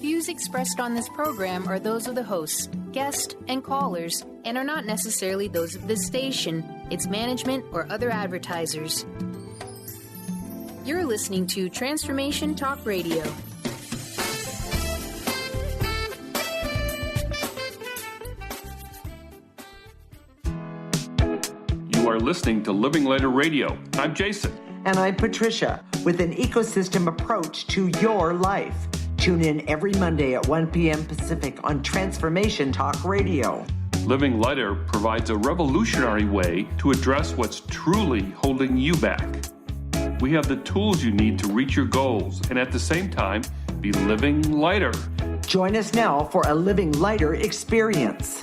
views expressed on this program are those of the hosts, guests, and callers, and are not necessarily those of this station, its management, or other advertisers. You're listening to Transformation Talk Radio. You are listening to Living Lighter Radio. I'm Jason. And I'm Patricia, with an ecosystem approach to your life. Tune in every Monday at 1 p.m. Pacific on Transformation Talk Radio. Living Lighter provides a revolutionary way to address what's truly holding you back. We have the tools you need to reach your goals and at the same time be living lighter. Join us now for a Living Lighter experience.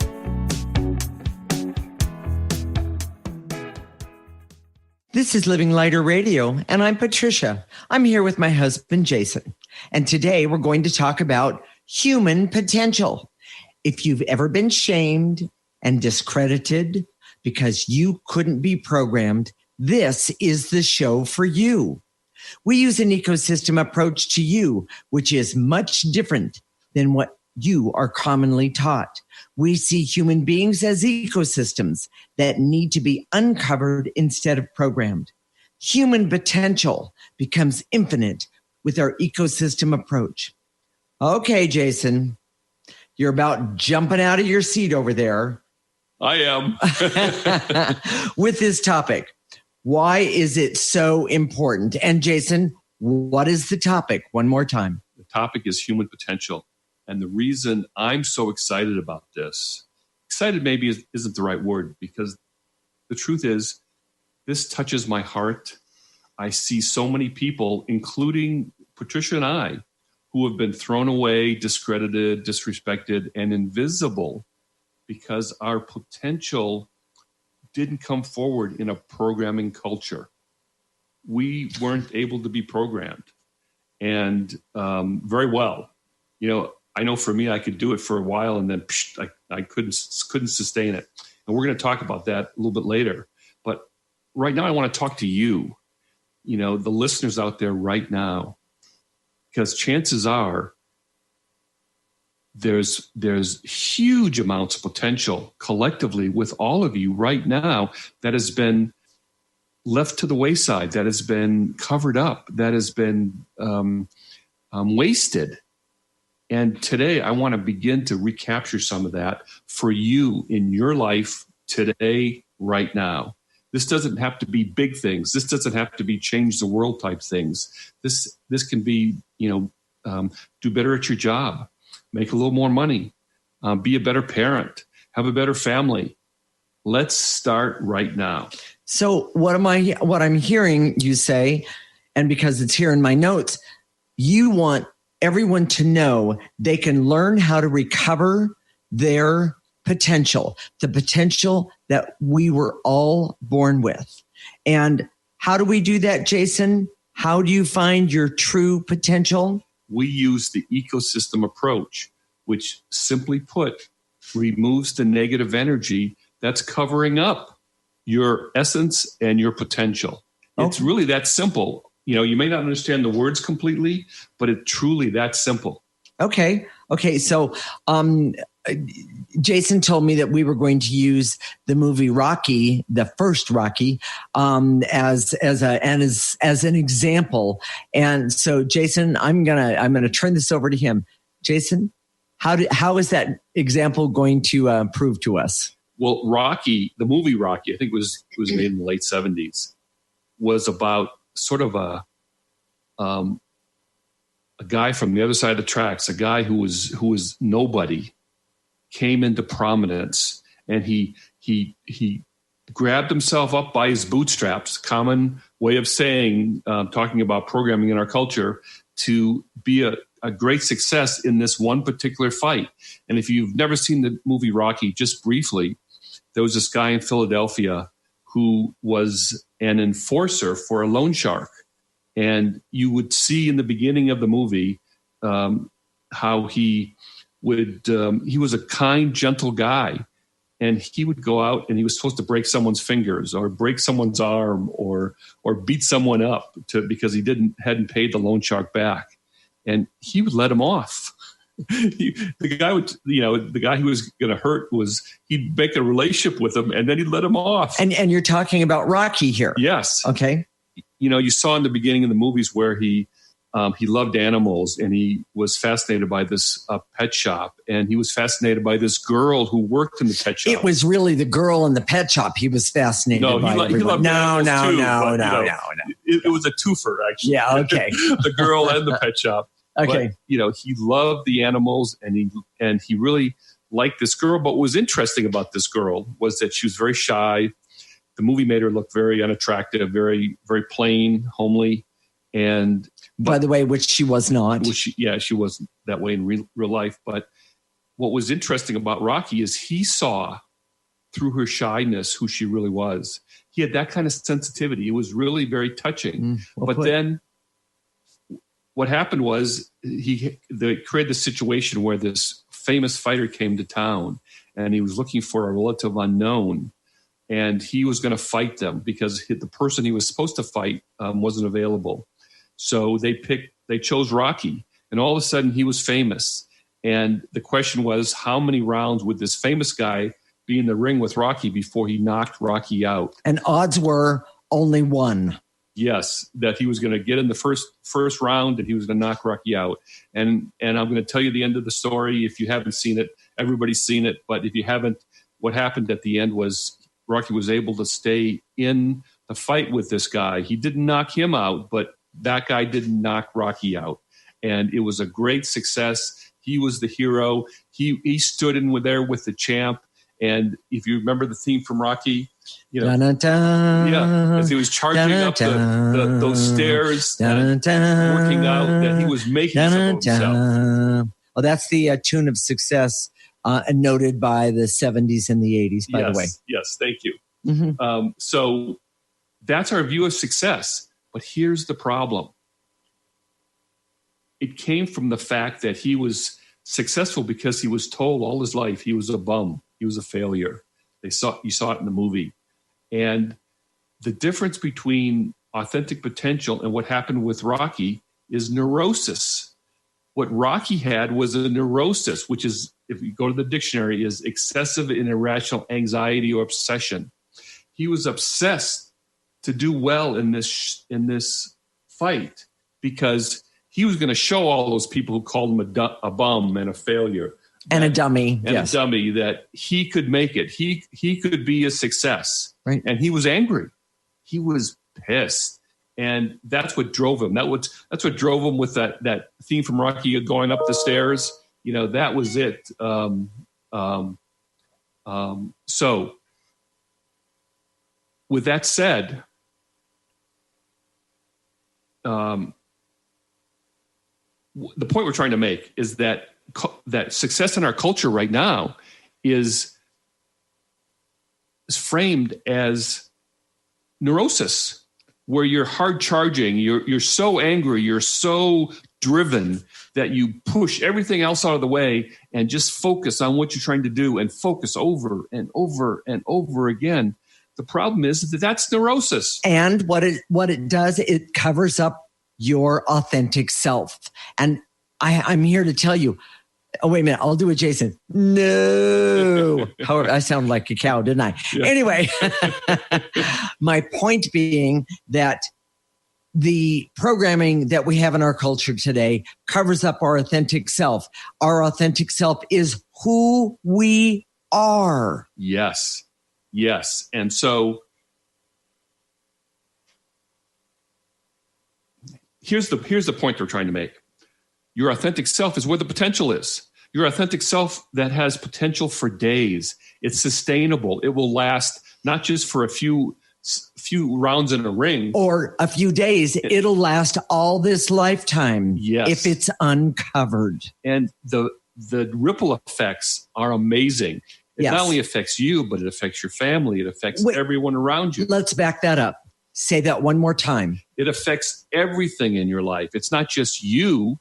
This is Living Lighter Radio, and I'm Patricia. I'm here with my husband, Jason. And today we're going to talk about human potential. If you've ever been shamed and discredited because you couldn't be programmed, this is the show for you. We use an ecosystem approach to you, which is much different than what you are commonly taught. We see human beings as ecosystems that need to be uncovered instead of programmed. Human potential becomes infinite with our ecosystem approach. Okay, Jason, you're about jumping out of your seat over there. I am. With this topic. Why is it so important? And Jason, what is the topic? One more time. The topic is human potential. And the reason I'm so excited about this, excited maybe isn't the right word, because the truth is, this touches my heart. I see so many people, including Patricia and I, who have been thrown away, discredited, disrespected, and invisible because our potential didn't come forward in a programming culture. We weren't able to be programmed, and very well. You know, I know for me, I could do it for a while, and then I couldn't sustain it. And we're going to talk about that a little bit later. But right now, I want to talk to you, you know, the listeners out there right now, because chances are there's huge amounts of potential collectively with all of you right now that has been left to the wayside, that has been covered up, that has been wasted. And today I want to begin to recapture some of that for you in your life today, right now. This doesn't have to be big things. This doesn't have to be change the world type things. This can be, you know, do better at your job, make a little more money, be a better parent, have a better family. Let's start right now. So what I'm hearing you say, and because it's here in my notes, you want everyone to know they can learn how to recover their potential, the potential that we were all born with. And how do we do that, Jason? How do you find your true potential? We use the ecosystem approach, which simply put, removes the negative energy that's covering up your essence and your potential. Okay. It's really that simple. You know, you may not understand the words completely, but it's truly that simple. Okay. So, Jason told me that we were going to use the movie Rocky, the first Rocky, as an example. And so, Jason, I'm gonna turn this over to him. Jason, how is that example going to prove to us? Well, Rocky, the movie Rocky, I think it was made in the late 70s, was about sort of a guy from the other side of the tracks, a guy who was nobody, came into prominence, and he grabbed himself up by his bootstraps, common way of saying, talking about programming in our culture, to be a great success in this one particular fight. And if you've never seen the movie Rocky, just briefly, there was this guy in Philadelphia who was an enforcer for a loan shark. And you would see in the beginning of the movie how he was a kind, gentle guy. And he would go out and he was supposed to break someone's fingers or break someone's arm or beat someone up because he hadn't paid the loan shark back. And he would let him off. the guy who was going to hurt he'd make a relationship with him and then he'd let him off. And you're talking about Rocky here. Yes. Okay. You saw in the beginning of the movies where he loved animals and he was fascinated by this pet shop, and he was fascinated by this girl who worked in the pet shop. It was really the girl in the pet shop he was fascinated by. He loved animals too. It was a twofer, actually. Yeah, okay. The girl and the pet shop. Okay. But, he loved the animals and he really liked this girl. But what was interesting about this girl was that she was very shy. The movie made her look very unattractive, very, very plain, homely. And by the way, which she was not. She wasn't that way in real life. But what was interesting about Rocky is he saw through her shyness who she really was. He had that kind of sensitivity. It was really very touching. Then what happened was they created the situation where this famous fighter came to town and he was looking for a relative unknown. And he was going to fight them because the person he was supposed to fight wasn't available. So they chose Rocky, and all of a sudden he was famous. And the question was, how many rounds would this famous guy be in the ring with Rocky before he knocked Rocky out? And odds were only one. Yes, that he was going to get in the first round and he was going to knock Rocky out. And I'm going to tell you the end of the story. If you haven't seen it, everybody's seen it. But if you haven't, what happened at the end was Rocky was able to stay in the fight with this guy. He didn't knock him out, but that guy didn't knock Rocky out. And it was a great success. He was the hero. He stood in there with the champ. And if you remember the theme from Rocky, as he was charging up those stairs, working out, that he was making something of himself. Well, that's the tune of success, and noted by the 70s and the 80s, by the way. Yes, thank you. Mm-hmm. So that's our view of success. But here's the problem. It came from the fact that he was successful because he was told all his life he was a bum. He was a failure. You saw it in the movie. And the difference between authentic potential and what happened with Rocky is neurosis. What Rocky had was a neurosis, which is, if you go to the dictionary, is excessive and irrational anxiety or obsession. He was obsessed to do well in this fight because he was going to show all those people who called him a bum and a failure. And a dummy. And a dummy, that he could make it. He could be a success. Right. And he was angry. He was pissed. And that's what drove him. That's what drove him with that theme from Rocky going up the stairs. That was it. So with that said, the point we're trying to make is that success in our culture right now is framed as neurosis, where you're hard charging, you're so angry, you're so driven that you push everything else out of the way and just focus on what you're trying to do and focus over and over and over again. The problem is that that's neurosis. And what it does, it covers up your authentic self. And I'm here to tell you, oh, wait a minute, I'll do it, Jason. No. However, I sound like a cow, didn't I? Yeah. Anyway, my point being that the programming that we have in our culture today covers up our authentic self. Our authentic self is who we are. Yes. And so here's the point we're trying to make. Your authentic self is where the potential is. Your authentic self that has potential for days. It's sustainable. It will last not just for a few rounds in a ring. Or a few days. It'll last all this lifetime. Yes. If it's uncovered. And the ripple effects are amazing. It not only affects you, but it affects your family. It affects everyone around you. Let's back that up. Say that one more time. It affects everything in your life. It's not just you.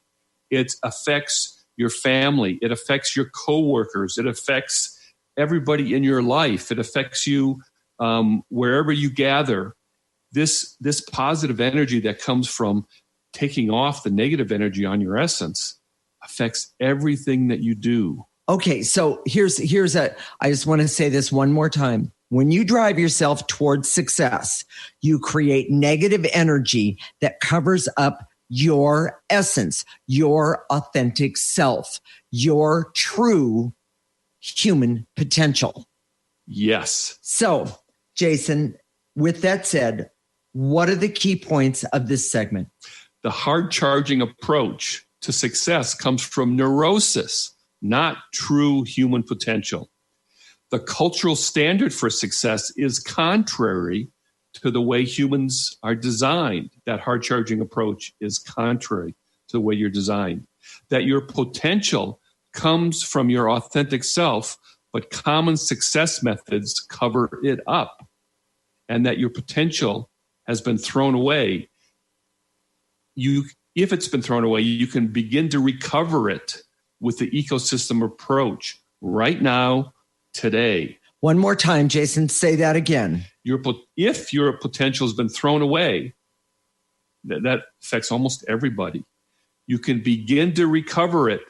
It affects your family. It affects your coworkers. It affects everybody in your life. It affects you wherever you gather. This positive energy that comes from taking off the negative energy on your essence affects everything that you do. Okay, so I just want to say this one more time. When you drive yourself towards success, you create negative energy that covers up your essence, your authentic self, your true human potential. Yes. So, Jason, with that said, what are the key points of this segment? The hard-charging approach to success comes from neurosis, not true human potential. The cultural standard for success is contrary to the way humans are designed. That hard-charging approach is contrary to the way you're designed. That your potential comes from your authentic self, but common success methods cover it up. And that your potential has been thrown away. If it's been thrown away, you can begin to recover it with the ecosystem approach right now, today. One more time, Jason, say that again. If your potential has been thrown away, that affects almost everybody. You can begin to recover it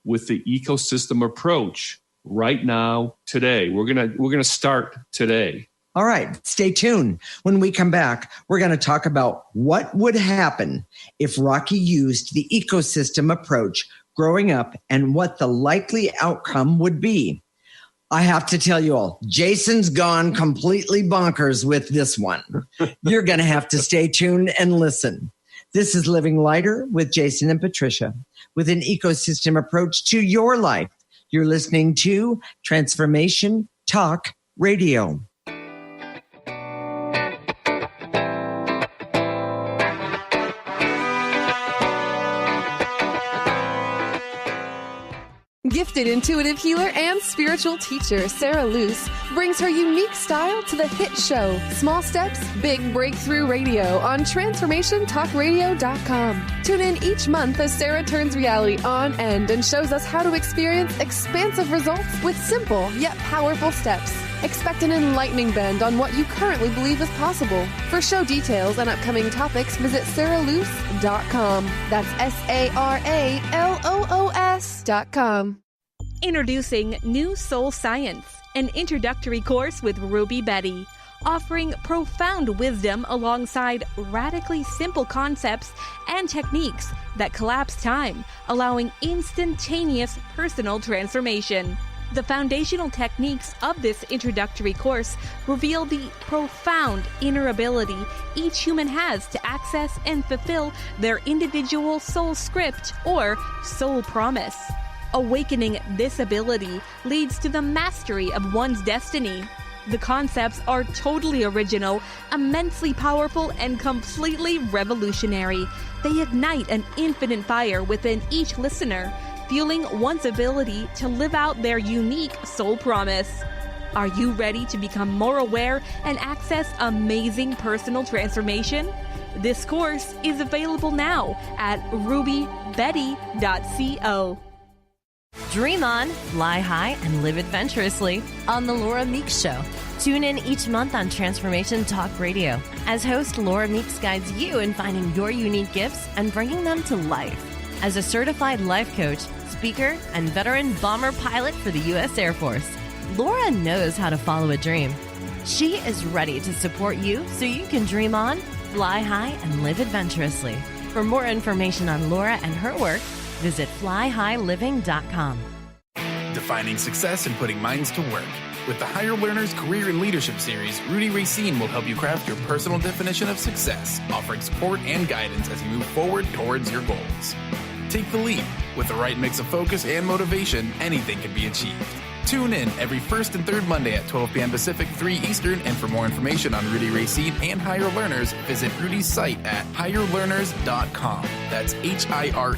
with the ecosystem approach right now, today. We're gonna start today. All right, stay tuned. When we come back, we're going to talk about what would happen if Rocky used the ecosystem approach growing up and what the likely outcome would be. I have to tell you all, Jason's gone completely bonkers with this one. You're going to have to stay tuned and listen. This is Living Lighter with Jason and Patricia, with an ecosystem approach to your life. You're listening to Transformation Talk Radio. Gifted intuitive healer and spiritual teacher Sarah Luce brings her unique style to the hit show Small Steps, Big Breakthrough Radio on TransformationTalkRadio.com. Tune in each month as Sarah turns reality on end and shows us how to experience expansive results with simple yet powerful steps. Expect an enlightening bend on what you currently believe is possible. For show details and upcoming topics, visit sarahluce.com. That's SARALOOS.com. Introducing New Soul Science, an introductory course with Ruby Betty, offering profound wisdom alongside radically simple concepts and techniques that collapse time, allowing instantaneous personal transformation. The foundational techniques of this introductory course reveal the profound inner ability each human has to access and fulfill their individual soul script or soul promise. Awakening this ability leads to the mastery of one's destiny. The concepts are totally original, immensely powerful, and completely revolutionary. They ignite an infinite fire within each listener, fueling one's ability to live out their unique soul promise. Are you ready to become more aware and access amazing personal transformation? This course is available now at rubybetty.co. Dream on, fly high, and live adventurously on The Laura Meeks Show. Tune in each month on Transformation Talk Radio as host Laura Meeks guides you in finding your unique gifts and bringing them to life. As a certified life coach, speaker, and veteran bomber pilot for the U.S. Air Force, Laura knows how to follow a dream. She is ready to support you so you can dream on, fly high, and live adventurously. For more information on Laura and her work, visit flyhighliving.com. Defining success and putting minds to work. With the Higher Learners Career and Leadership Series, Rudy Racine will help you craft your personal definition of success, offering support and guidance as you move forward towards your goals. Take the leap. With the right mix of focus and motivation, anything can be achieved. Tune in every first and third Monday at 12 p.m. Pacific, 3 Eastern, and for more information on Rudy Racine and Higher Learners, visit Rudy's site at higherlearners.com. That's HIRE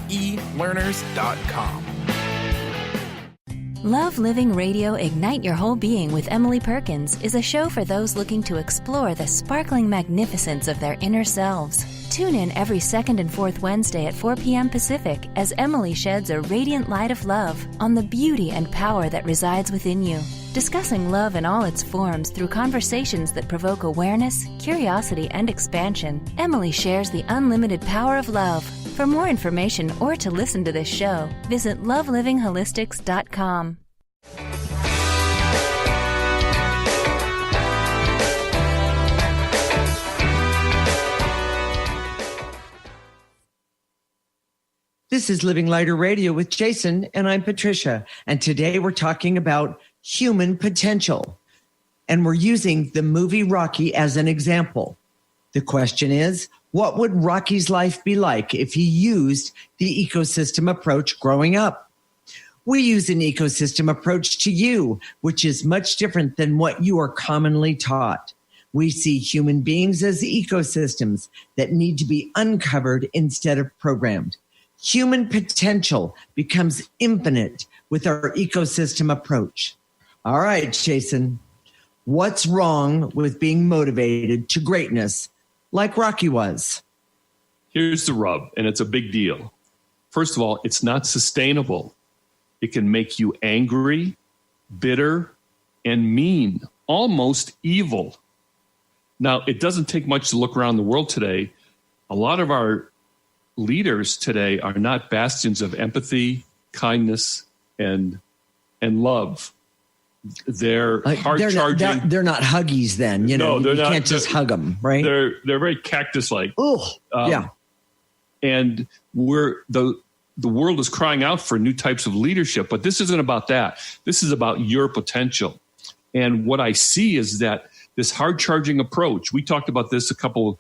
learners.com. Love Living Radio Ignite Your Whole Being with Emily Perkins is a show for those looking to explore the sparkling magnificence of their inner selves. Tune in every second and fourth Wednesday at 4 p.m. Pacific as Emily sheds a radiant light of love on the beauty and power that resides within you. Discussing love in all its forms through conversations that provoke awareness, curiosity, and expansion, Emily shares the unlimited power of love. For more information or to listen to this show, visit lovelivingholistics.com. This is Living Lighter Radio with Jason, and I'm Patricia. And today we're talking about human potential. And we're using the movie Rocky as an example. The question is, what would Rocky's life be like if he used the ecosystem approach growing up? We use an ecosystem approach to you, which is much different than what you are commonly taught. We see human beings as ecosystems that need to be uncovered instead of programmed. Human potential becomes infinite with our ecosystem approach. All right, Jason, what's wrong with being motivated to greatness like Rocky was? Here's the rub, and it's a big deal. First of all, it's not sustainable. It can make you angry, bitter, and mean, almost evil. Now, it doesn't take much to look around the world today. A lot of our leaders today are not bastions of empathy, kindness, and love. They're hard-charging. They're not huggies then. You know, you not, can't just hug them, right? They're very cactus-like. Oh, yeah. And the world is crying out for new types of leadership, but this isn't about that. This is about your potential. And what I see is that this hard-charging approach, we talked about this a couple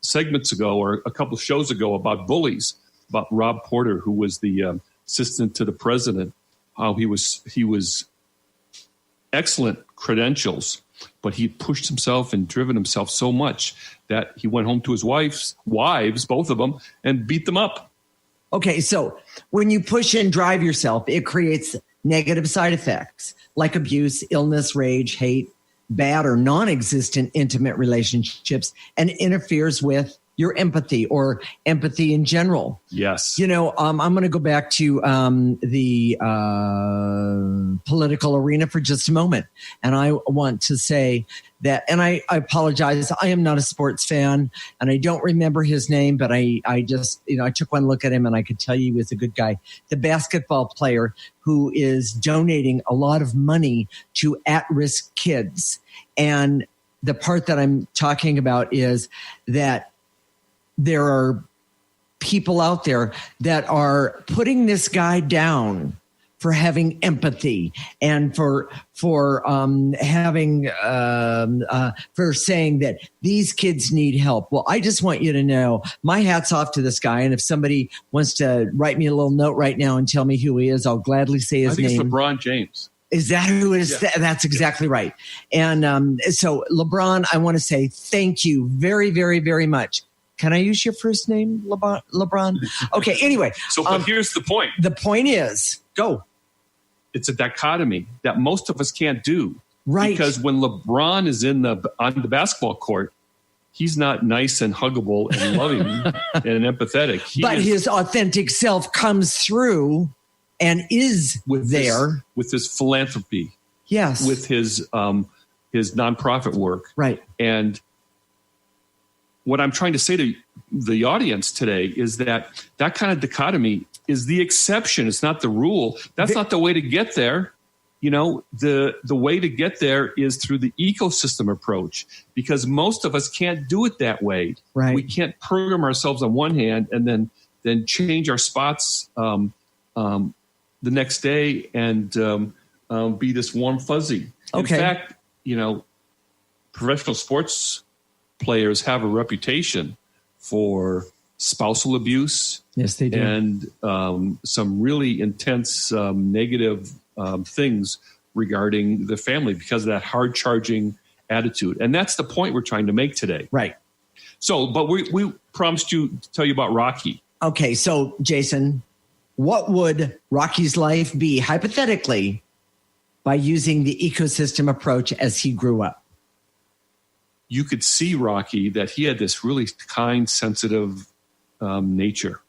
segments ago or a couple shows ago about bullies, about Rob Porter, who was the assistant to the president, how he was excellent credentials, but he pushed himself and driven himself so much that he went home to his wives, both of them, and beat them up. Okay, so when you push and drive yourself, it creates negative side effects like abuse, illness, rage, hate, bad or non-existent intimate relationships, and interferes with your empathy or empathy in general. Yes. You know, I'm going to go back to the political arena for just a moment. And I want to say that, and I apologize, I am not a sports fan and I don't remember his name, but I just, I took one look at him and I could tell you he was a good guy. The basketball player who is donating a lot of money to at-risk kids. And the part that I'm talking about is that there are people out there that are putting this guy down for having empathy and for having for saying that these kids need help. Well, I just want you to know my hat's off to this guy. And if somebody wants to write me a little note right now and tell me who he is, I'll gladly say his name. I think it's LeBron James. Is that who it is? Yeah. That's exactly right. And so LeBron, I want to say thank you very, very, very much. Can I use your first name, LeBron? Okay, anyway. But here's the point. The point is, go. It's a dichotomy that most of us can't do. Right. Because when LeBron is on the basketball court, he's not nice and huggable and loving and empathetic. His authentic self comes through and is with his philanthropy. Yes. With his nonprofit work. Right. And what I'm trying to say to the audience today is that kind of dichotomy is the exception. It's not the rule. That's not the way to get there. The way to get there is through the ecosystem approach, because most of us can't do it that way. Right. We can't program ourselves on one hand and then change our spots the next day and be this warm fuzzy. Okay. In fact, professional sports players have a reputation for spousal abuse. Yes, they do. And some really intense negative things regarding the family because of that hard-charging attitude. And that's the point we're trying to make today. Right. So, but we promised to tell you about Rocky. Okay, so Jason, what would Rocky's life be, hypothetically, by using the ecosystem approach as he grew up? You could see Rocky that he had this really kind, sensitive nature.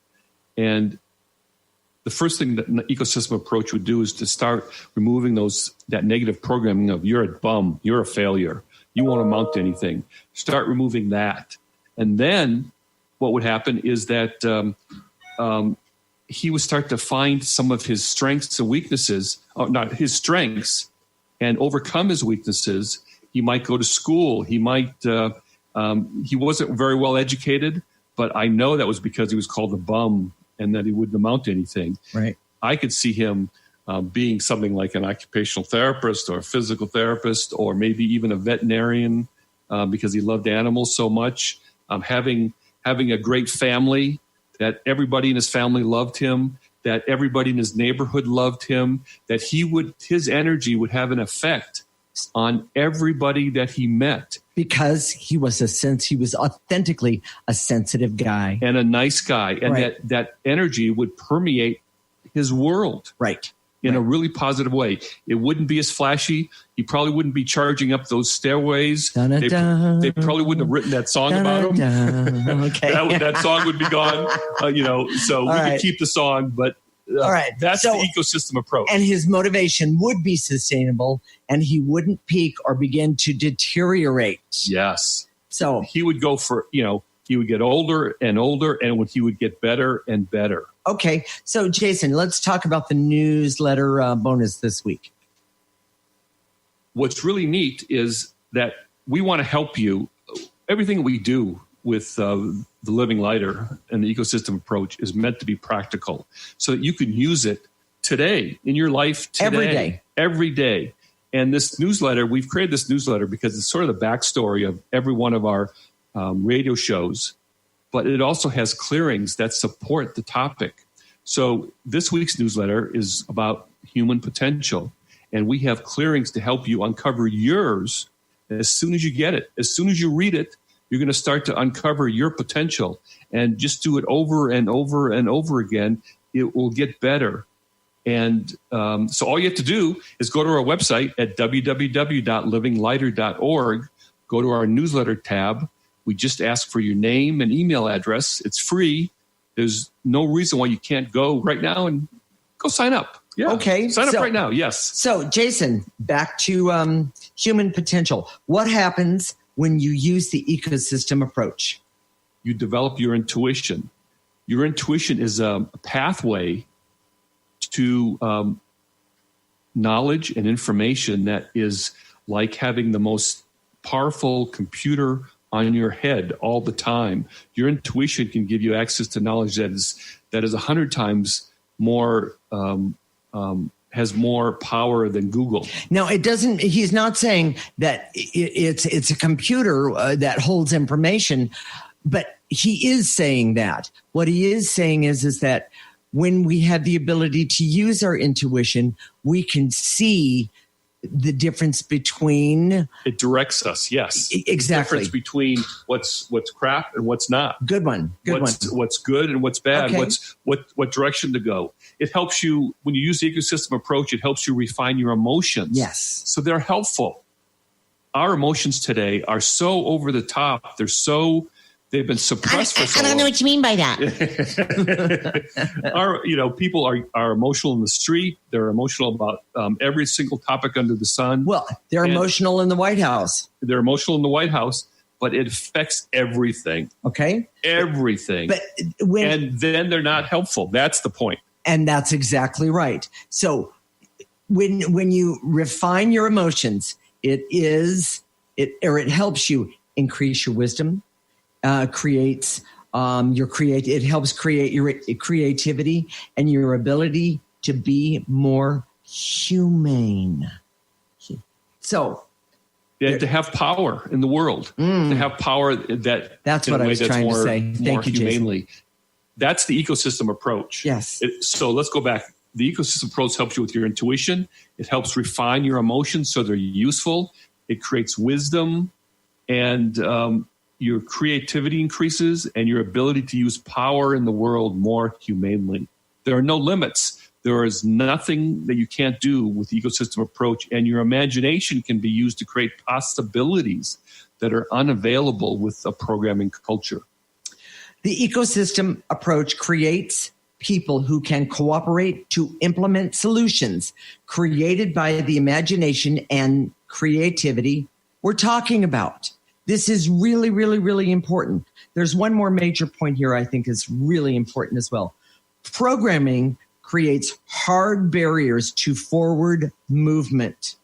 And the first thing that an ecosystem approach would do is to start removing that negative programming of you're a bum, you're a failure, you won't amount to anything. Start removing that. And then what would happen is that he would start to find some of his strengths and weaknesses, not his strengths, and overcome his weaknesses. He might go to school. He might, he wasn't very well educated, but I know that was because he was called a bum and that he wouldn't amount to anything. Right. I could see him being something like an occupational therapist or a physical therapist, or maybe even a veterinarian because he loved animals so much. Having a great family, that everybody in his family loved him, that everybody in his neighborhood loved him, that his energy would have an effect on everybody that he met. Because he was authentically a sensitive guy. And a nice guy. And right. that energy would permeate his world. Right. In a really positive way. It wouldn't be as flashy. He probably wouldn't be charging up those stairways. They probably wouldn't have written that song about him. Okay. that song would be gone. So we could keep the song, but all right. That's the ecosystem approach. And his motivation would be sustainable, and he wouldn't peak or begin to deteriorate. Yes. So he would go for, he would get older and older, and he would get better and better. Okay. So, Jason, let's talk about the newsletter bonus this week. What's really neat is that we want to help you. Everything we do with the Living Lighter and the ecosystem approach is meant to be practical so that you can use it today in your life today. Every day. And this newsletter, we've created this newsletter because it's sort of the backstory of every one of our radio shows, but it also has clearings that support the topic. So this week's newsletter is about human potential, and we have clearings to help you uncover yours as soon as you get it. As soon as you read it, you're going to start to uncover your potential, and just do it over and over and over again. It will get better. And so all you have to do is go to our website at www.livinglighter.org, go to our newsletter tab. We just ask for your name and email address. It's free. There's no reason why you can't go right now and go sign up. Yeah. Okay. Sign up right now. Yes. So, Jason, back to human potential. What happens when you use the ecosystem approach? You develop your intuition. Your intuition is a pathway to knowledge and information that is like having the most powerful computer on your head all the time. Your intuition can give you access to knowledge that is 100 times more, has more power than Google. Now, he's not saying that it's a computer that holds information, but he is saying that. What he is saying is that when we have the ability to use our intuition, we can see the difference between. It directs us, yes. Exactly. The difference between what's crap and what's not. Good one. What's good and what's bad. Okay. What direction to go. It helps you when you use the ecosystem approach. It helps you refine your emotions. Yes. So they're helpful. Our emotions today are so over the top. They've been suppressed for so long. I don't know what you mean by that. People are emotional in the street. They're emotional about every single topic under the sun. Well, they're emotional in the White House. They're emotional in the White House, but it affects everything. Okay. Everything. And then they're not helpful. That's the point. And that's exactly right. So when you refine your emotions, it helps you increase your wisdom. It helps create your creativity and your ability to be more humane. So, to have power in the world, to have power that's what I was trying to say. Thank you, humanely. Jason. That's the ecosystem approach. Yes. So let's go back. The ecosystem approach helps you with your intuition. It helps refine your emotions so they're useful. It creates wisdom, and your creativity increases, and your ability to use power in the world more humanely. There are no limits. There is nothing that you can't do with the ecosystem approach, and your imagination can be used to create possibilities that are unavailable with a programming culture. The ecosystem approach creates people who can cooperate to implement solutions created by the imagination and creativity we're talking about. This is really, really, really important. There's one more major point here I think is really important as well. Programming creates hard barriers to forward movement.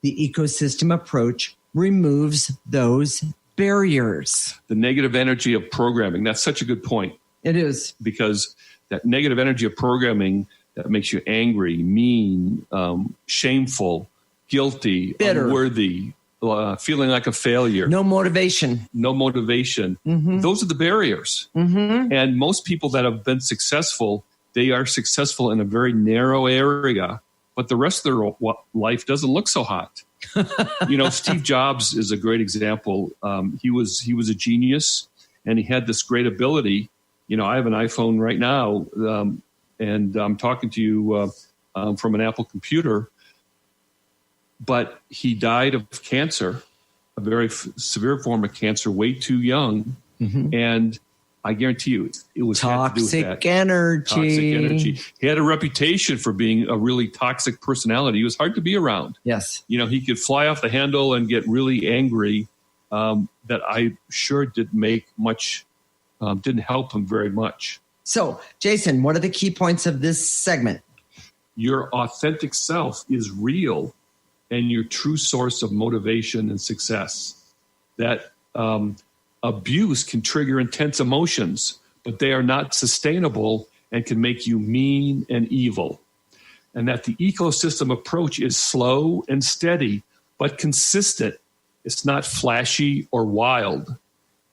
The ecosystem approach removes those barriers. The negative energy of programming, that's such a good point. It is. Because that negative energy of programming that makes you angry, mean, shameful, guilty, bitter, unworthy, feeling like a failure. No motivation. Mm-hmm. Those are the barriers. Mm-hmm. And most people that have been successful, they are successful in a very narrow area, but the rest of their life doesn't look so hot. Steve Jobs is a great example. He was a genius, and he had this great ability. I have an iPhone right now, and I'm talking to you from an Apple computer. But he died of cancer, a very severe form of cancer, way too young. Mm-hmm. And I guarantee you, it was toxic energy. He had a reputation for being a really toxic personality. He was hard to be around. Yes. He could fly off the handle and get really angry. That I sure didn't help him very much. So, Jason, what are the key points of this segment? Your authentic self is real and your true source of motivation and success. That abuse can trigger intense emotions, but they are not sustainable and can make you mean and evil. And that the ecosystem approach is slow and steady, but consistent. It's not flashy or wild.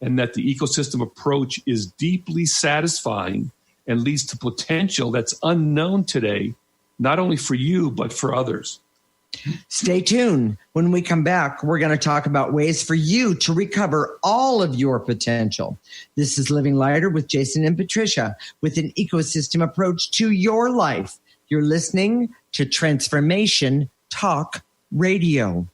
And that the ecosystem approach is deeply satisfying and leads to potential that's unknown today, not only for you, but for others. Stay tuned. When we come back, we're going to talk about ways for you to recover all of your potential. This is Living Lighter with Jason and Patricia, with an ecosystem approach to your life. You're listening to Transformation Talk Radio.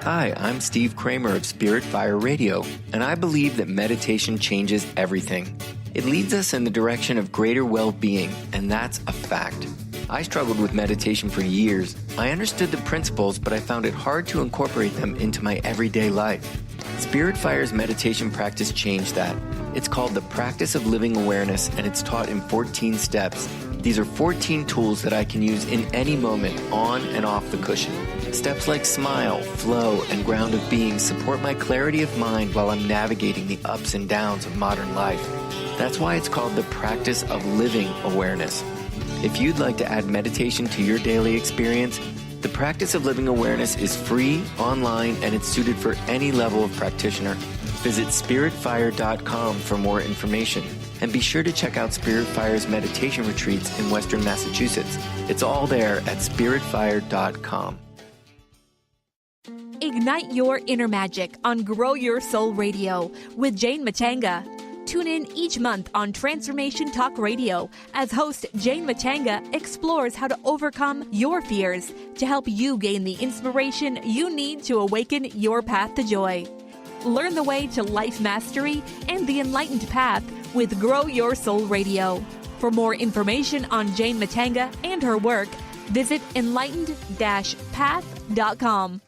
Hi, I'm Steve Kramer of Spirit Fire Radio, and I believe that meditation changes everything. It leads us in the direction of greater well-being, and that's a fact. I struggled with meditation for years. I understood the principles, but I found it hard to incorporate them into my everyday life. Spirit Fire's meditation practice changed that. It's called the Practice of Living Awareness, and it's taught in 14 steps. These are 14 tools that I can use in any moment, on and off the cushion. Steps like smile, flow, and ground of being support my clarity of mind while I'm navigating the ups and downs of modern life. That's why it's called the Practice of Living Awareness. If you'd like to add meditation to your daily experience, the Practice of Living Awareness is free, online, and it's suited for any level of practitioner. Visit spiritfire.com for more information. And be sure to check out Spirit Fire's meditation retreats in Western Massachusetts. It's all there at spiritfire.com. Ignite your inner magic on Grow Your Soul Radio with Jane Matanga. Tune in each month on Transformation Talk Radio as host Jane Matanga explores how to overcome your fears to help you gain the inspiration you need to awaken your path to joy. Learn the way to life mastery and the enlightened path with Grow Your Soul Radio. For more information on Jane Matanga and her work, visit enlightened-path.com.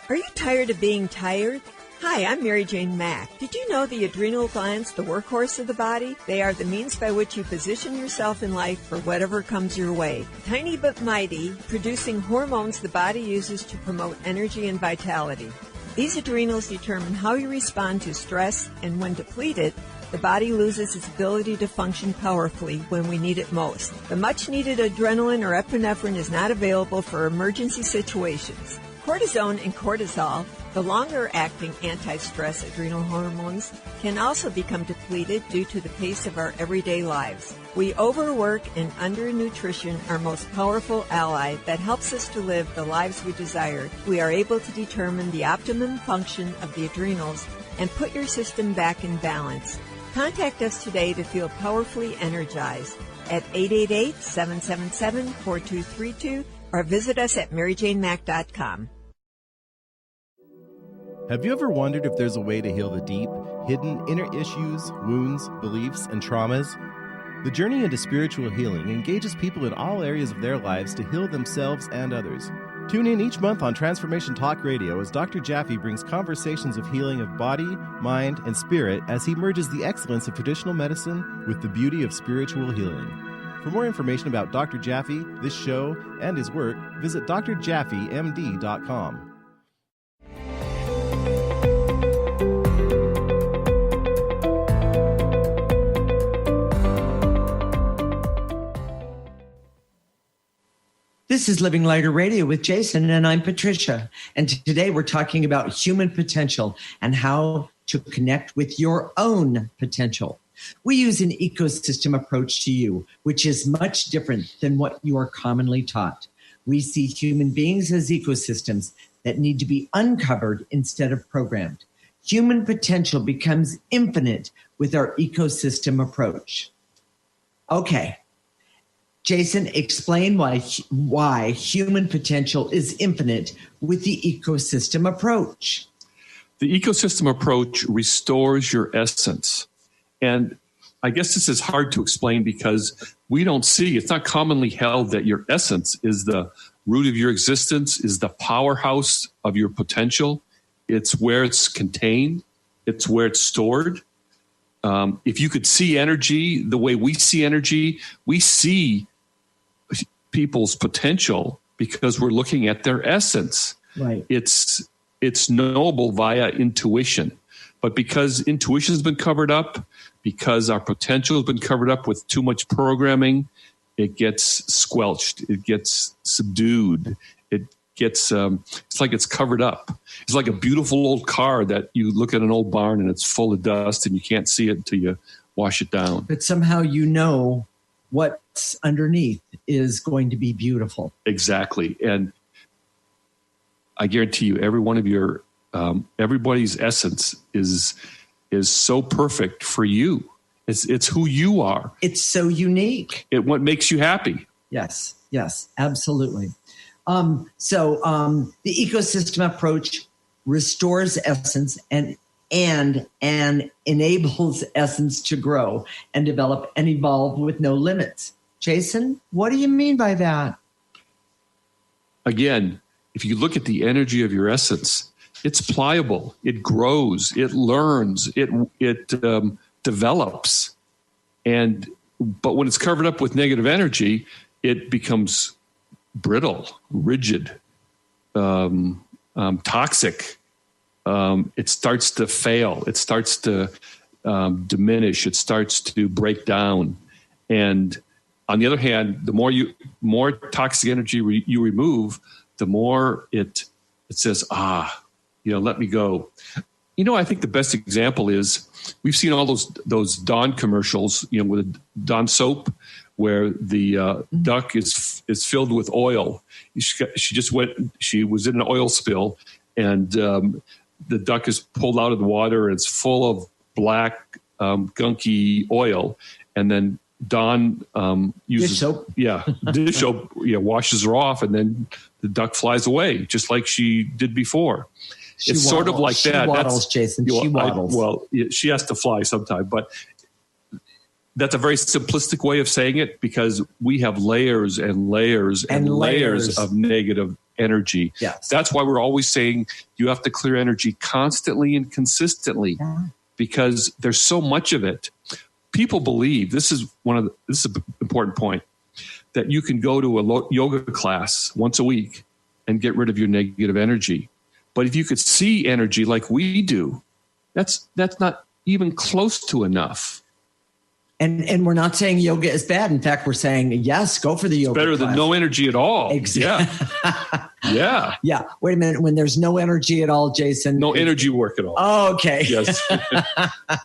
Are you tired of being tired? Hi, I'm Mary Jane Mack. Did you know the adrenal glands, the workhorse of the body? They are the means by which you position yourself in life for whatever comes your way. Tiny but mighty, producing hormones the body uses to promote energy and vitality. These adrenals determine how you respond to stress, and when depleted, the body loses its ability to function powerfully when we need it most. The much-needed adrenaline or epinephrine is not available for emergency situations. Cortisone and cortisol, the longer-acting anti-stress adrenal hormones, can also become depleted due to the pace of our everyday lives. We overwork and undernutrition our most powerful ally that helps us to live the lives we desire. We are able to determine the optimum function of the adrenals and put your system back in balance. Contact us today to feel powerfully energized at 888-777-4232 or visit us at maryjanemack.com. Have you ever wondered if there's a way to heal the deep, hidden inner issues, wounds, beliefs, and traumas? The journey into spiritual healing engages people in all areas of their lives to heal themselves and others. Tune in each month on Transformation Talk Radio as Dr. Jaffe brings conversations of healing of body, mind, and spirit as he merges the excellence of traditional medicine with the beauty of spiritual healing. For more information about Dr. Jaffe, this show, and his work, visit drjaffemd.com. This is Living Lighter Radio with Jason, and I'm Patricia. And today we're talking about human potential and how to connect with your own potential. We use an ecosystem approach to you, which is much different than what you are commonly taught. We see human beings as ecosystems that need to be uncovered instead of programmed. Human potential becomes infinite with our ecosystem approach. Okay. Jason, explain why human potential is infinite with the ecosystem approach. The ecosystem approach restores your essence. And I guess this is hard to explain because we don't see, it's not commonly held that your essence is the root of your existence, is the powerhouse of your potential. It's where it's contained. It's where it's stored. If you could see energy the way we see energy, we see people's potential because we're looking at their essence. Right. It's knowable via intuition. But because intuition has been covered up, because our potential has been covered up with too much programming, it gets squelched. It gets subdued. It gets, it's like it's covered up. It's like a beautiful old car that you look at an old barn and it's full of dust and you can't see it until you wash it down. But somehow you know what's underneath is going to be beautiful. Exactly. And I guarantee you, every one of your, everybody's essence is so perfect for you. It's who you are. It's so unique. What makes you happy. Yes, absolutely. So the ecosystem approach restores essence and enables essence to grow and develop and evolve with no limits. Jason, what do you mean by that? Again, if you look at the energy of your essence, it's pliable, it grows, it learns, it develops. But when it's covered up with negative energy, it becomes brittle, rigid, toxic. It starts to fail. It starts to diminish. It starts to break down. And on the other hand, the more toxic energy you remove, the more it says, let me go. I think the best example is we've seen all those Dawn commercials, with Dawn soap, where the duck is filled with oil. She was in an oil spill, and the duck is pulled out of the water and it's full of black, gunky oil. And then Dawn uses dish soap. Dish soap, washes her off, and then the duck flies away, just like she did before. It's sort of like that. She waddles, Jason. She waddles. She has to fly sometime, but that's a very simplistic way of saying it because we have layers and layers and layers of negative energy. Yes. That's why we're always saying you have to clear energy constantly and consistently because there's so much of it. People believe, this is an important point, that you can go to a yoga class once a week and get rid of your negative energy. But if you could see energy like we do, that's not even close to enough. And we're not saying yoga is bad. In fact, we're saying, yes, go for the yoga. It's better than no energy at all. Exactly. Yeah. Yeah. Wait a minute. When there's no energy at all, Jason. No energy work at all. Oh, okay. Yes.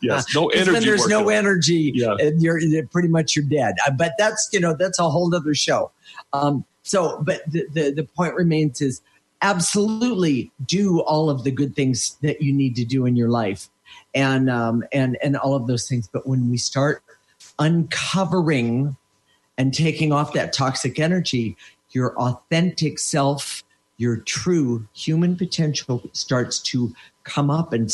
Yes. No energy. When there's no energy, yeah. you're pretty much you're dead. But that's a whole other show. But the point remains is absolutely do all of the good things that you need to do in your life, and all of those things. But when we start uncovering and taking off that toxic energy, your authentic self, your true human potential starts to come up and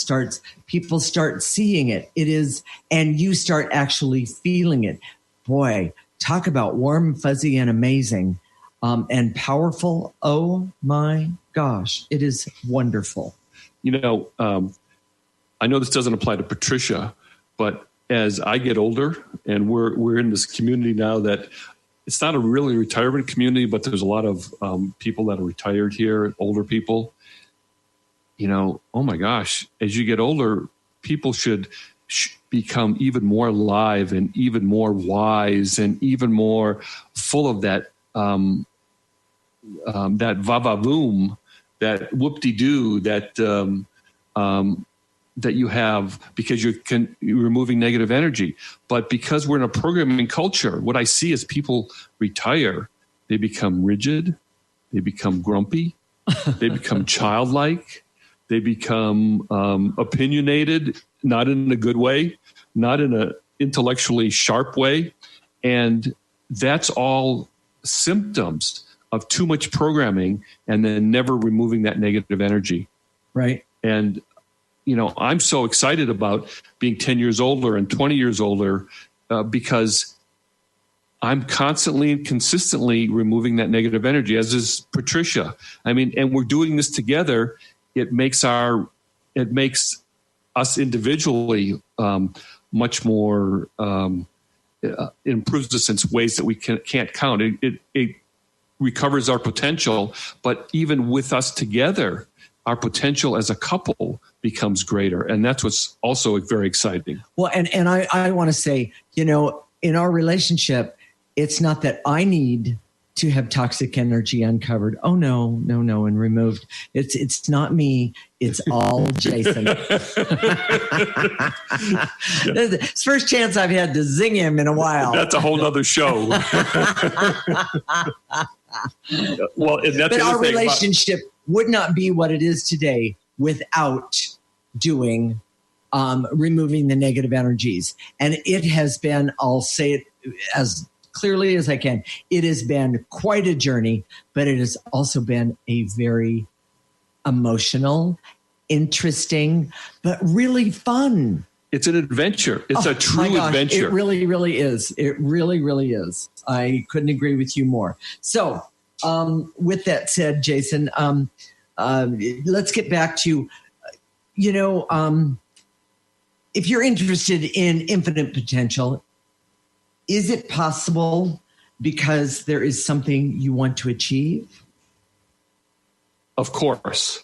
people start seeing it. It is, and you start actually feeling it. Boy, talk about warm, fuzzy, and amazing, and powerful. Oh my gosh, it is wonderful. I know this doesn't apply to Patricia, but as I get older, and we're in this community now that it's not a really retirement community, but there's a lot of people that are retired here, older people. Oh my gosh, as you get older, people should become even more alive and even more wise and even more full of that that va-va-voom, that whoop-de-doo, that you have because you're removing negative energy. But because we're in a programming culture, what I see is people retire, they become rigid, they become grumpy, they become childlike, they become opinionated, not in a good way, not in an intellectually sharp way. And that's all symptoms of too much programming and then never removing that negative energy. Right. And I'm so excited about being 10 years older and 20 years older because I'm constantly and consistently removing that negative energy, as is Patricia. And we're doing this together. It makes us individually much more, improves us in ways that we can't count. It recovers our potential, but even with us together, our potential as a couple becomes greater. And that's what's also very exciting. Well, and I want to say, in our relationship, it's not that I need to have toxic energy uncovered. Oh, no, and removed. It's not me. It's all Jason. It's first chance I've had to zing him in a while. That's a whole nother show. Well, and that's but our relationship would not be what it is today without doing removing the negative energies. And it has been, I'll say it as clearly as I can, it has been quite a journey, but it has also been a very emotional, interesting, but really fun. It's an adventure. It's a true adventure. It really, really is. It really, really is. I couldn't agree with you more. So with that said, Jason, let's get back to, if you're interested in infinite potential, is it possible because there is something you want to achieve? Of course.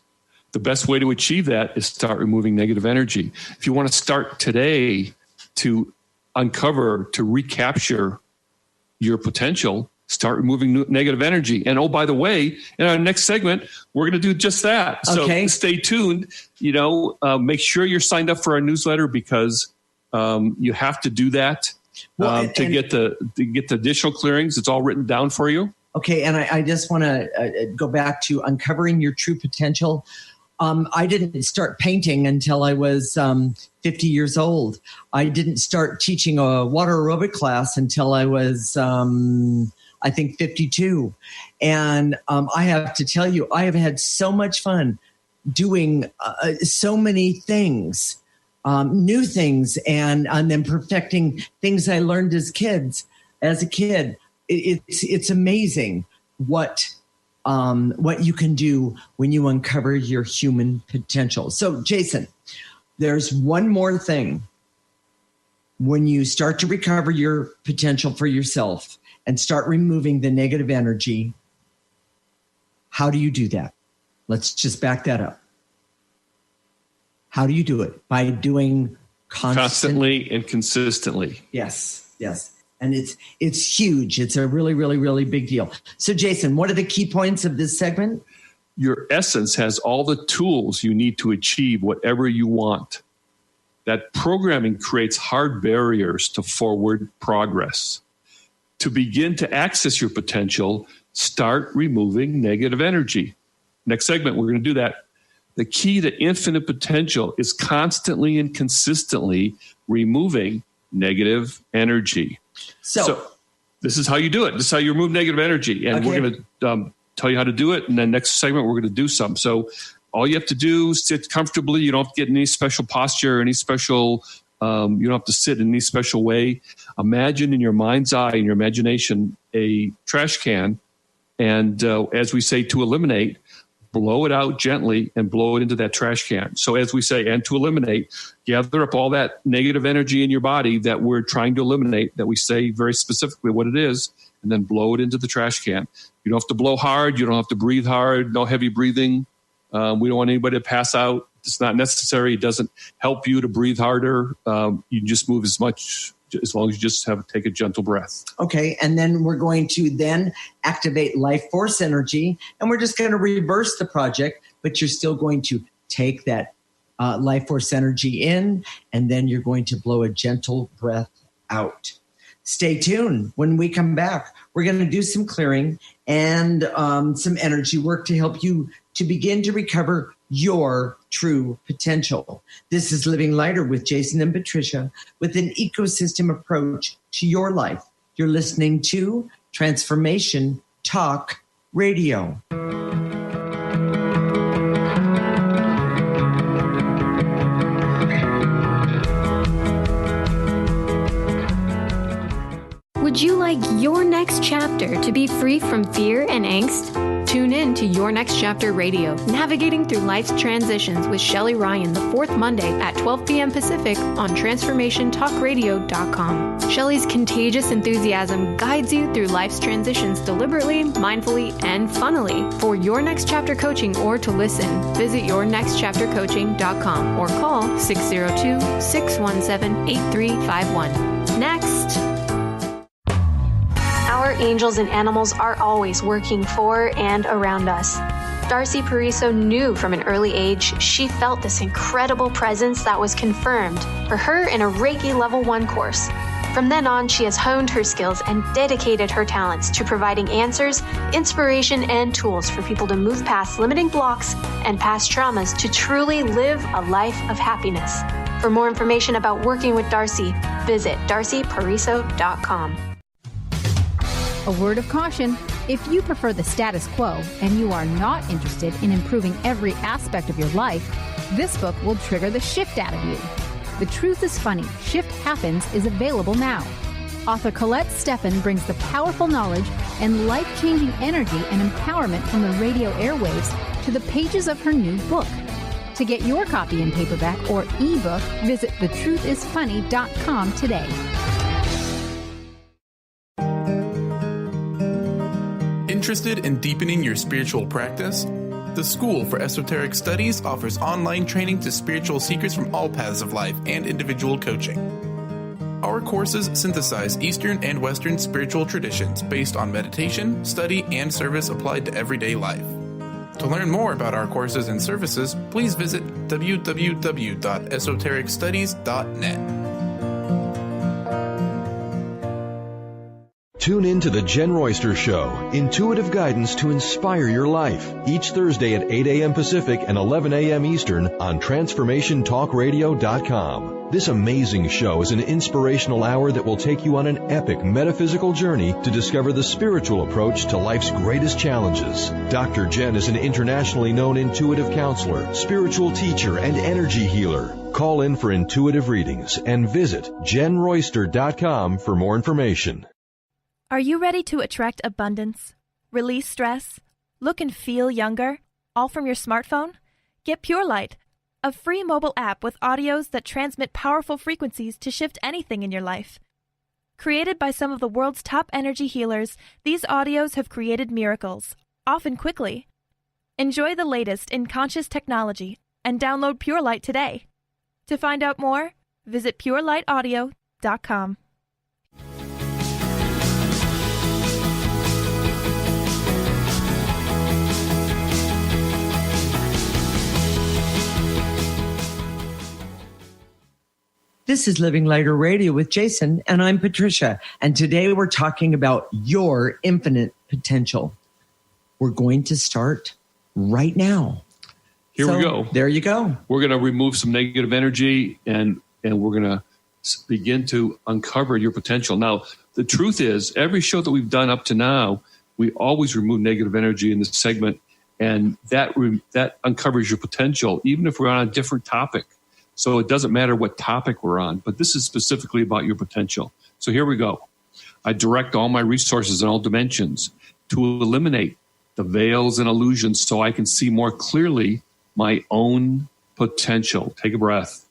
The best way to achieve that is start removing negative energy. If you want to start today to uncover, to recapture your potential, start removing negative energy. And oh, by the way, in our next segment, we're going to do just that. Okay. So stay tuned. Make sure you're signed up for our newsletter because you have to do that to get the additional clearings. It's all written down for you. Okay. And I just want to go back to uncovering your true potential. I didn't start painting until I was 50 years old. I didn't start teaching a water aerobic class until I was, I think, 52. And I have to tell you, I have had so much fun doing so many things, new things, and then perfecting things I learned as a kid. It's amazing what you can do when you uncover your human potential. So, Jason, there's one more thing. When you start to recover your potential for yourself and start removing the negative energy, how do you do that? Let's just back that up. How do you do it? By doing constantly and consistently. Yes. And it's huge. It's a really, really, really big deal. So, Jason, what are the key points of this segment? Your essence has all the tools you need to achieve whatever you want. That programming creates hard barriers to forward progress. To begin to access your potential, start removing negative energy. Next segment, we're going to do that. The key to infinite potential is constantly and consistently removing negative energy. So this is how you do it. This is how you remove negative energy. And we're going to tell you how to do it. And then next segment, we're going to do some. So all you have to do is sit comfortably. You don't have to get any special posture, any special, you don't have to sit in any special way. Imagine in your mind's eye, in your imagination, a trash can. And as we say, to eliminate, blow it out gently and blow it into that trash can. So as we say, and to eliminate, gather up all that negative energy in your body that we're trying to eliminate, that we say very specifically what it is, and then blow it into the trash can. You don't have to blow hard. You don't have to breathe hard. No heavy breathing. We don't want anybody to pass out. It's not necessary. It doesn't help you to breathe harder. You just move as long as you just take a gentle breath. Okay, and then we're going to then activate life force energy, and we're just going to reverse the project, but you're still going to take that life force energy in, and then you're going to blow a gentle breath out. Stay tuned. When we come back, we're going to do some clearing and some energy work to help you to begin to recover your true potential. This is Living Lighter with Jason and Patricia with an ecosystem approach to your life. You're listening to Transformation Talk Radio. Would you like your next chapter to be free from fear and angst? Tune in to Your Next Chapter Radio, navigating through life's transitions with Shelley Ryan the fourth Monday at 12 p.m. Pacific on TransformationTalkRadio.com. Shelley's contagious enthusiasm guides you through life's transitions deliberately, mindfully, and funnily. For Your Next Chapter coaching or to listen, visit YourNextChapterCoaching.com or call 602-617-8351. Next. Our angels and animals are always working for and around us. Darcy Pariso knew from an early age she felt this incredible presence that was confirmed for her in a Reiki Level 1 course. From then on, she has honed her skills and dedicated her talents to providing answers, inspiration, and tools for people to move past limiting blocks and past traumas to truly live a life of happiness. For more information about working with Darcy, visit darcypariso.com. A word of caution: if you prefer the status quo and you are not interested in improving every aspect of your life, this book will trigger the shift out of you. The Truth is Funny, Shift Happens is available now. Author Colette Steffen brings the powerful knowledge and life-changing energy and empowerment from the radio airwaves to the pages of her new book. To get your copy in paperback or ebook, visit thetruthisfunny.com today. Interested in deepening your spiritual practice? The School for Esoteric Studies offers online training to spiritual seekers from all paths of life and individual coaching. Our courses synthesize Eastern and Western spiritual traditions based on meditation, study, and service applied to everyday life. To learn more about our courses and services, please visit www.esotericstudies.net. Tune in to The Jen Royster Show, intuitive guidance to inspire your life, each Thursday at 8 a.m. Pacific and 11 a.m. Eastern on TransformationTalkRadio.com. This amazing show is an inspirational hour that will take you on an epic metaphysical journey to discover the spiritual approach to life's greatest challenges. Dr. Jen is an internationally known intuitive counselor, spiritual teacher, and energy healer. Call in for intuitive readings and visit JenRoyster.com for more information. Are you ready to attract abundance, release stress, look and feel younger, all from your smartphone? Get Pure Light, a free mobile app with audios that transmit powerful frequencies to shift anything in your life. Created by some of the world's top energy healers, these audios have created miracles, often quickly. Enjoy the latest in conscious technology and download Pure Light today. To find out more, visit purelightaudio.com. This is Living Lighter Radio with Jason, and I'm Patricia. And today we're talking about your infinite potential. We're going to start right now. Here we go. There you go. We're going to remove some negative energy, and we're going to begin to uncover your potential. Now, the truth is, every show that we've done up to now, We always remove negative energy in this segment, and that uncovers your potential, even if we're on a different topic. So it doesn't matter what topic we're on, but this is specifically about your potential. So here we go. I direct all my resources in all dimensions to eliminate the veils and illusions so I can see more clearly my own potential. Take a breath.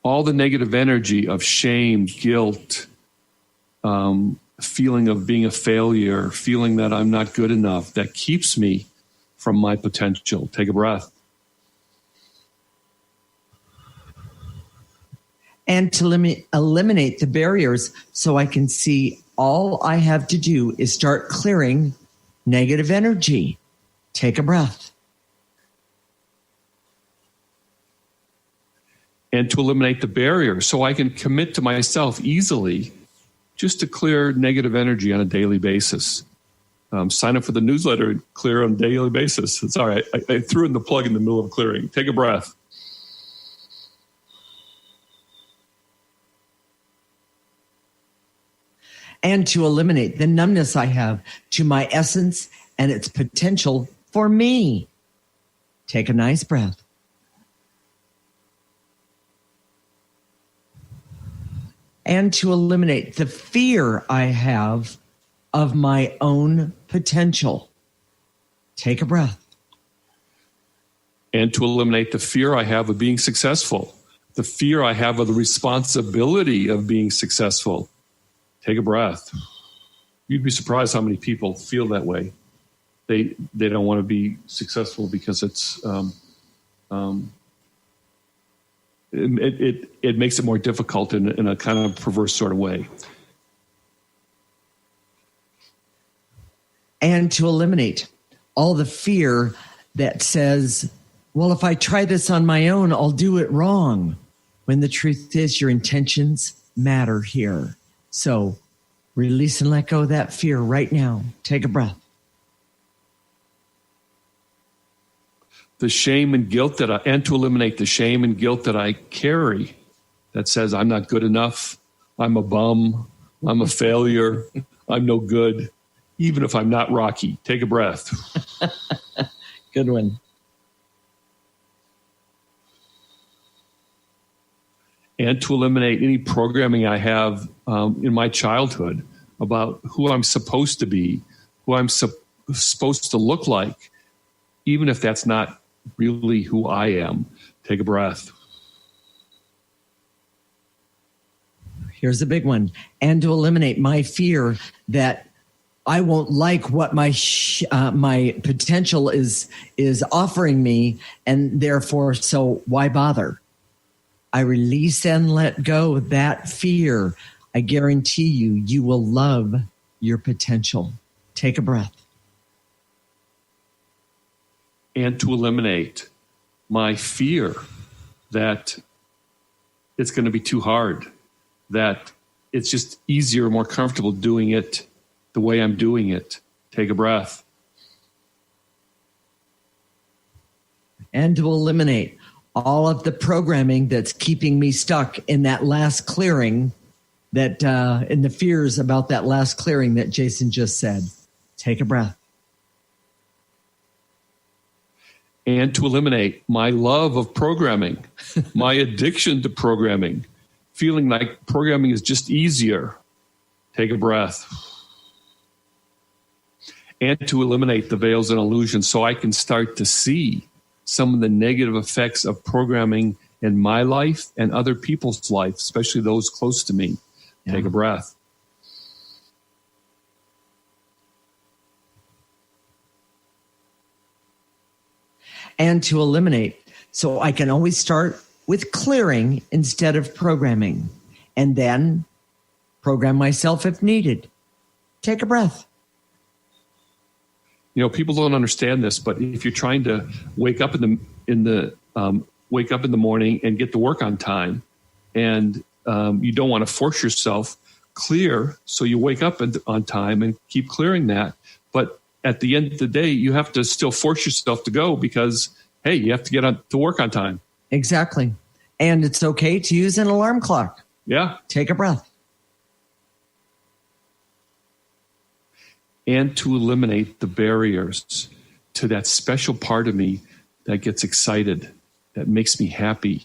All the negative energy of shame, guilt, feeling of being a failure, feeling that I'm not good enough, that keeps me from my potential. Take a breath. And to eliminate the barriers so I can see all I have to do is start clearing negative energy. Take a breath. And to eliminate the barriers so I can commit to myself easily just to clear negative energy on a daily basis. Sign up for the newsletter and clear on a daily basis. It's all right. I threw in the plug in the middle of clearing. Take a breath. And to eliminate the numbness I have to my essence and its potential for me. Take a nice breath. And to eliminate the fear I have of my own potential. Take a breath. And to eliminate the fear I have of being successful, the fear I have of the responsibility of being successful. Take a breath. You'd be surprised how many people feel that way. They don't want to be successful because it makes it more difficult in a kind of perverse sort of way. And to eliminate all the fear that says, well, if I try this on my own, I'll do it wrong. When the truth is your intentions matter here. So release and let go of that fear right now. Take a breath. The shame and guilt and to eliminate the shame and guilt that I carry that says I'm not good enough, I'm a bum, I'm a failure, I'm no good, even if I'm not Rocky. Take a breath. Good one. And to eliminate any programming I have in my childhood about who I'm supposed to be, who I'm supposed to look like, even if that's not really who I am. Take a breath. Here's a big one. And to eliminate my fear that I won't like what my potential is offering me, and therefore, so why bother? I release and let go of that fear. I guarantee you will love your potential. Take a breath. And to eliminate my fear that it's going to be too hard, that it's just easier, more comfortable doing it the way I'm doing it. Take a breath. And to eliminate all of the programming that's keeping me stuck in that last clearing, that in the fears about that last clearing that Jason just said. Take a breath. And to eliminate my love of programming, my addiction to programming, feeling like programming is just easier. Take a breath. And to eliminate the veils and illusions so I can start to see some of the negative effects of programming in my life and other people's life, especially those close to me. Yeah. Take a breath. And to eliminate, so I can always start with clearing instead of programming, and then program myself if needed. Take a breath. You know, people don't understand this, but if you're trying to wake up in the morning and get to work on time, and you don't want to force yourself, clear so you wake up on time and keep clearing that. But at the end of the day, you have to still force yourself to go because, hey, you have to get to work on time. Exactly. And it's okay to use an alarm clock. Yeah. Take a breath. And to eliminate the barriers to that special part of me that gets excited, that makes me happy,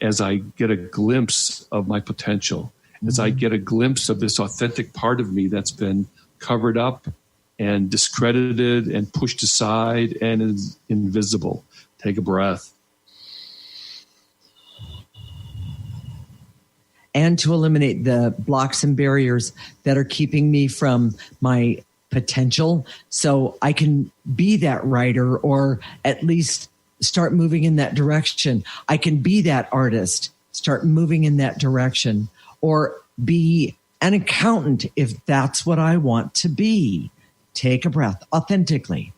as I get a glimpse of my potential, as I get a glimpse of this authentic part of me that's been covered up and discredited and pushed aside and is invisible. Take a breath. And to eliminate the blocks and barriers that are keeping me from my potential, so I can be that writer, or at least start moving in that direction. I can be that artist, start moving in that direction, or be an accountant if that's what I want to be. Take a breath authentically.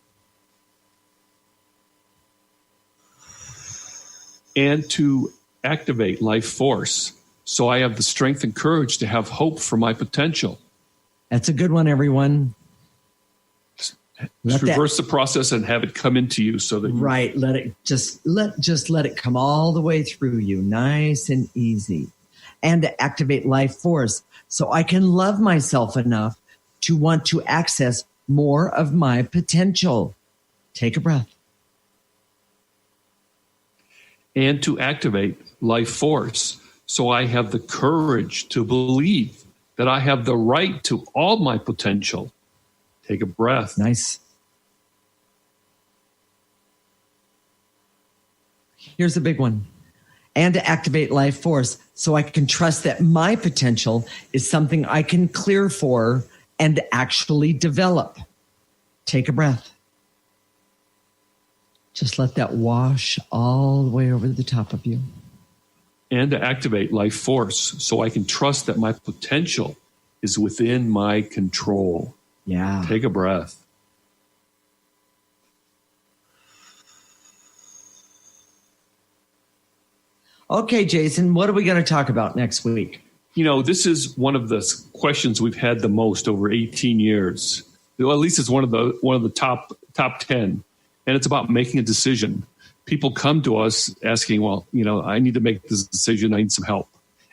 And to activate life force, so I have the strength and courage to have hope for my potential. That's a good one, everyone. Just reverse the process and have it come into you, so that right. Let it let it come all the way through you, nice and easy. And to activate life force, so I can love myself enough to want to access more of my potential. Take a breath. And to activate life force, so I have the courage to believe that I have the right to all my potential. Take a breath. Nice. Here's a big one. And to activate life force, so I can trust that my potential is something I can clear for and actually develop. Take a breath. Just let that wash all the way over the top of you. And to activate life force, so I can trust that my potential is within my control. Yeah. Take a breath. Okay, Jason, what are we going to talk about next week? You know, this is one of the questions we've had the most over 18 years. Well, at least it's one of the top 10, and it's about making a decision. People come to us asking, well, you know, I need to make this decision. I need some help.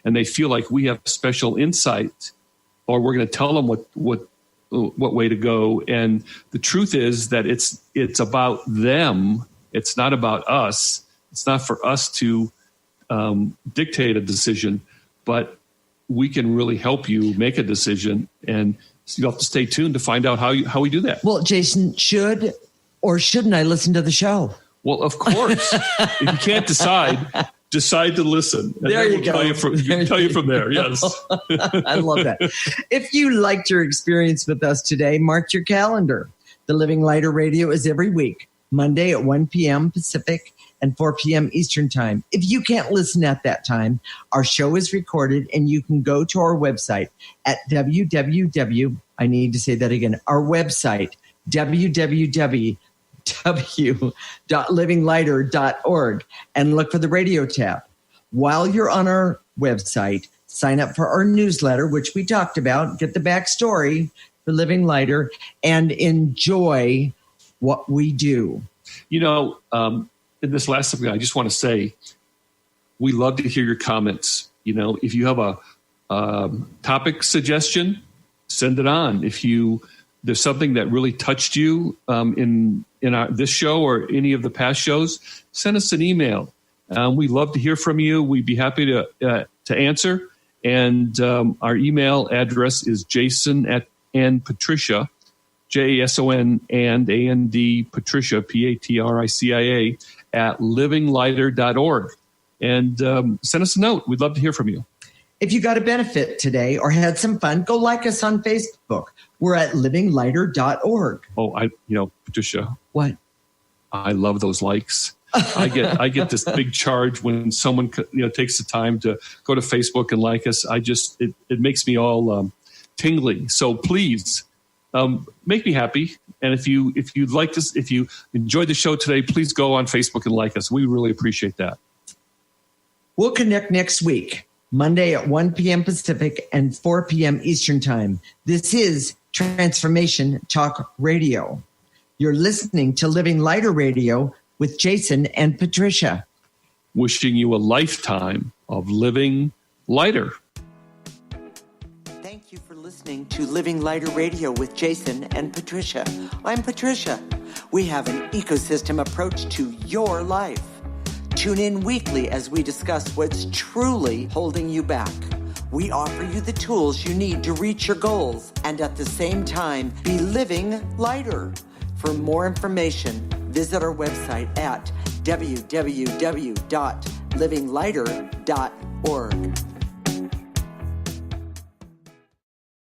And they feel like we have special insight, or we're going to tell them what way to go. And the truth is that it's about them. It's not about us. It's not for us to dictate a decision, but we can really help you make a decision. And you'll have to stay tuned to find out how we do that. Well, Jason, should or shouldn't I listen to the show? Well, of course. If you can't decide to listen. And there you go. Tell you from there. Yes. I love that. If you liked your experience with us today, mark your calendar. The Living Lighter Radio is every week, Monday at 1 p.m. Pacific and 4 p.m. Eastern Time. If you can't listen at that time, our show is recorded, and you can go to our website at our website, www.livinglighter.org, and look for the radio tab. While you're on our website, sign up for our newsletter, which we talked about, get the backstory for Living Lighter, and enjoy what we do. You know, in this last segment, I just want to say, we love to hear your comments. You know, if you have a topic suggestion, send it on. If there's something that really touched you in this show or any of the past shows, send us an email. We love to hear from you. We'd be happy to answer. And our email address is jason@patricia, JASON and AND Patricia, PATRICIA @livinglighter.org. And send us a note. We'd love to hear from you. If you got a benefit today or had some fun, go like us on Facebook. We're at livinglighter.org. Oh, Patricia. What? I love those likes. I get this big charge when someone takes the time to go to Facebook and like us. It makes me all tingly. So please make me happy. And if you like this, if you enjoyed the show today, please go on Facebook and like us. We really appreciate that. We'll connect next week, Monday at 1 p.m. Pacific and 4 p.m. Eastern Time. This is Transformation Talk Radio. You're listening to Living Lighter Radio with Jason and Patricia. wishing you a lifetime of living lighter. Thank you for listening to Living Lighter Radio with Jason and Patricia. I'm Patricia. We have an ecosystem approach to your life. Tune in weekly as we discuss what's truly holding you back. We offer you the tools you need to reach your goals and at the same time be living lighter. For more information, visit our website at www.livinglighter.org.